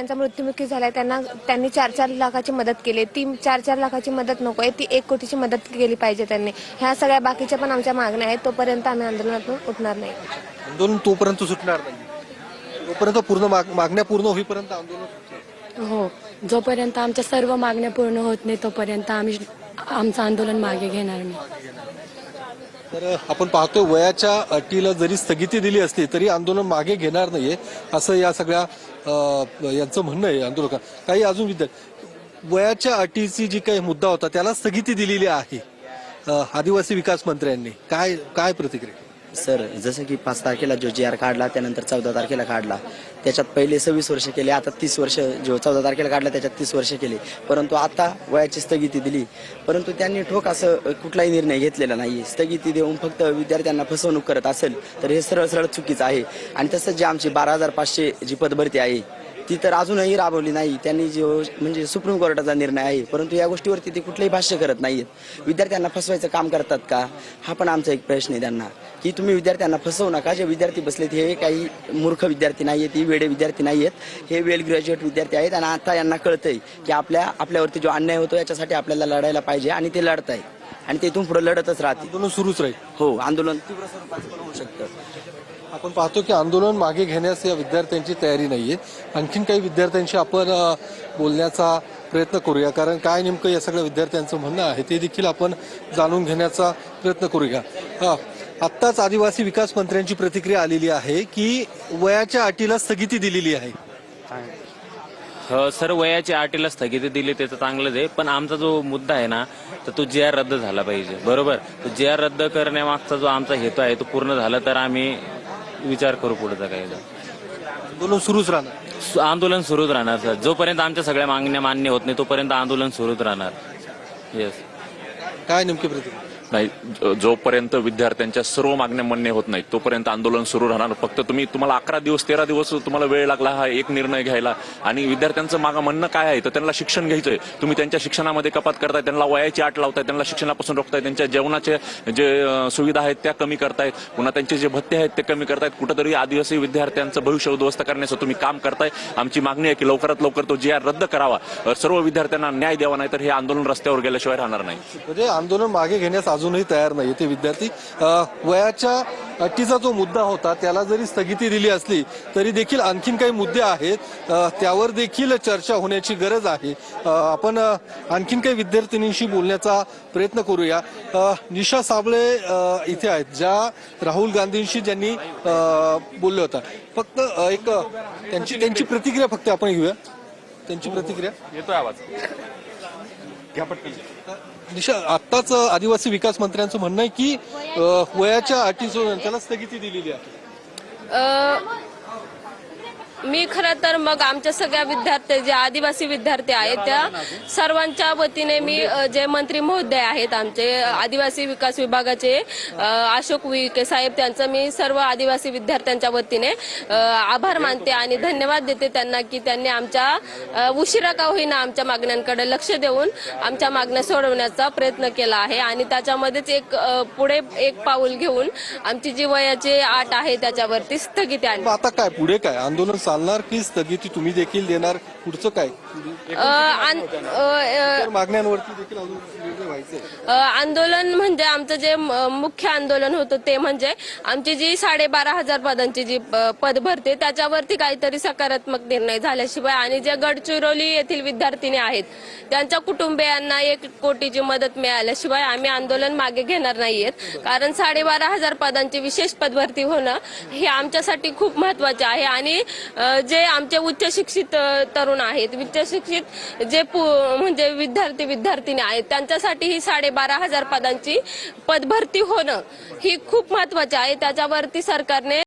त्यांचा मृत्युमुखी झालाय त्यांनी 4-4 लाखाची मदत केली। ती 4-4 लाखाची मदत नकोय, ती 1 कोटीची मदत केली पाहिजे त्यांनी। ह्या सगळ्या बाकीच्या पण आमच्या मागण्या आहेत, तोपर्यंत आम्ही आंदोलनातून उठणार नाही। आंदोलन तोपर्यंत सुटणार नाही, तोपर्यंत पूर्ण मागण्या पूर्ण होईपर्यंत आंदोलन। हो, जोपर्यंत आमच्या सर्व मागण्या पूर्ण होत नाही तोपर्यंत आम्ही आमचं आंदोलन मागे घेणार नाही। तर आपण पाहतोय वयाच्या अटीला जरी स्थगिती दिली असली तरी आंदोलन मागे घेणार नाहीये, असं या सगळ्या यांचं म्हणणं आहे आंदोलकांचं। काही अजून विद्यार्थी वयाच्या अटीची जी काही मुद्दा होता त्याला स्थगिती दिलेली आहे आदिवासी विकास मंत्र्यांनी, काय प्रतिक्रिया? सर, जसं की 5 तारखेला जो GR काढला, त्यानंतर 14 तारखेला काढला, त्याच्यात पहिले 26 वर्ष केले, आता 30 वर्ष, जो 14 तारखेला काढला त्याच्यात 30 वर्ष केले, परंतु आता वयाची स्थगिती दिली। परंतु त्यांनी ठोक असं कुठलाही निर्णय घेतलेला नाही। स्थगिती देऊन फक्त विद्यार्थ्यांना फसवणूक करत असेल तर हे सरळ सरळ चुकीचं आहे। आणि तसंच जे आमची 12,500 जी पदभरती आहे ती तर अजूनही राबवली नाही त्यांनी, जो म्हणजे सुप्रीम कोर्टाचा निर्णय आहे, परंतु या गोष्टीवरती ते कुठलंही भाष्य करत नाहीत। विद्यार्थ्यांना फसवायचं काम करतात का, हा पण आमचा एक प्रश्न आहे त्यांना, की तुम्ही विद्यार्थ्यांना फसवू नका। जे विद्यार्थी बसलेत हे काही मूर्ख विद्यार्थी नाहीयेत, ही वेडे विद्यार्थी नाहीयेत, हे वेल ग्रॅज्युएट विद्यार्थी आहेत। आणि आता यांना कळतंय की आपल्यावरती जो अन्याय होतो याच्यासाठी आपल्याला लढायला पाहिजे, आणि ते लढत आहे आणि ते इथून पुढे लढतच राहतील। आंदोलन सुरूच राहील। हो, आंदोलन तीव्र स्वरूपाचं पण होऊ शकतं। आपण पाहतो की आंदोलन मागे घेण्यास या विद्यार्थ्यांची तयारी नाहीये। आणखीन काही विद्यार्थ्यांशी आपण बोलण्याचा प्रयत्न करूया, कारण काय नेमकं या सगळ्या विद्यार्थ्यांचं म्हणणं आहे ते देखील आपण जाणून घेण्याचा प्रयत्न करूया। आत्ताच आदिवासी विकास मंत्र्यांची प्रतिक्रिया आलेली आहे की वयाच्या अटीला स्थगिती दिलेली आहे। सर, वयाच्या अटीला स्थगिती दिली त्याचं चांगलंच आहे, पण आमचा जो मुद्दा आहे ना तर तो GR रद्द झाला पाहिजे। बरोबर, तो GR रद्द करण्यामागचा जो आमचा हेतू आहे तो पूर्ण झाला तर आम्ही विचार करू पुढचा काय। आंदोलन सुरूच राहणार, आंदोलन सुरूच राहणार सर, जोपर्यंत आमच्या सगळ्या मागण्या मान्य होत नाही तोपर्यंत आंदोलन सुरूच राहणार। येस। काय नेमकी प्रतिक्रिया? नाही, जोपर्यंत विद्यार्थ्यांच्या सर्व मागण्या मान्य होत नाहीत तोपर्यंत आंदोलन सुरू राहणार। फक्त तुम्हाला 11 दिवस 13 दिवस तुम्हाला वेळ लागला हा एक निर्णय घ्यायला, आणि विद्यार्थ्यांचं म्हणणं काय आहे तर त्यांना शिक्षण घ्यायचंय, तुम्ही त्यांच्या शिक्षणामध्ये कपात करताय, त्यांना वयाची अट लावताय, त्यांना शिक्षणापासून रोखताय, त्यांच्या जेवणाचे जे सुविधा आहेत त्या कमी करतायत, पुन्हा त्यांचे जे भत्ते आहेत ते कमी करतायत। कुठेतरी आदिवासी विद्यार्थ्यांचं भविष्य उद्ध्वस्त करण्याचं तुम्ही काम करताय। आमची मागणी आहे की लवकरात लवकर तो GR रद्द करावा, सर्व विद्यार्थ्यांना न्याय द्यावा, नाही तर हे आंदोलन रस्त्यावर गेल्याशिवाय राहणार नाही। म्हणजे आंदोलन मागे घेण्यास अजूनही तयार नाही ते विद्यार्थी। वयाच्या अटीचा जो मुद्दा होता त्याला जरी स्थगिती दिली असली तरी देखील आणखीन काही मुद्दे आहेत, त्यावर देखील चर्चा होण्याची गरज आहे। आपण आणखीन काही विद्यार्थिनींशी बोलण्याचा प्रयत्न करूया। निशा साबळे इथे आहेत, ज्या राहुल गांधींशी ज्यांनी बोलले होता। फक्त एक त्यांची प्रतिक्रिया फक्त आपण घेऊया, त्यांची प्रतिक्रिया। येतोय आवाज? निशा, आत्ताच आदिवासी विकास मंत्र्यांचं म्हणणं आहे की वयाच्या अटीचं त्याला स्थगिती दिलेली आहे। मी खरं तर मग आमच्या सगळ्या विद्यार्थी, जे आदिवासी विद्यार्थी आहेत त्या सर्वांच्या वतीने मी जे मंत्री महोदय आहेत आमचे आदिवासी विकास विभागाचे अशोक उईके साहेब, त्यांचं मी सर्व आदिवासी विद्यार्थ्यांच्या वतीने आभार मानते आणि धन्यवाद देते त्यांना की त्यांनी आमच्या उशिरा का होईना आमच्या मागण्यांकडे लक्ष देऊन आमच्या मागण्या सोडवण्याचा प्रयत्न केला आहे। आणि त्याच्यामध्येच पुढे एक पाऊल घेऊन आमची जी वयाची अट आहे त्याच्यावरती स्थगिती आणली। आता काय पुढे काय आंदोलन चालणार की स्थगिती तुम्ही देखील देणार? पुढचं काय मागण्यांवरती देखील निर्णय व्हायचे? आंदोलन म्हणजे आमचं जे मुख्य आंदोलन होतं ते म्हणजे आमची जी 12,500 पदांची जी पद भरते त्याच्यावरती काहीतरी सकारात्मक निर्णय झाल्याशिवाय, आणि जे गडचिरोली येथील विद्यार्थिनी आहेत त्यांच्या कुटुंबियांना 1 कोटीची मदत मिळाल्याशिवाय आम्ही आंदोलन मागे घेणार नाहीयेत। कारण 12,500 पदांची विशेष पदभरती होणं हे आमच्यासाठी खूप महत्वाचे आहे। आणि जे आमचे उच्च शिक्षित तरुण आहेत, उच्च शिक्षित जे म्हणजे विद्यार्थिनी आहेत त्यांच्यासाठी ही 12,500 पदांची पदभरती होणं ही खूप महत्वाची आहे। त्याच्यावरती सरकारने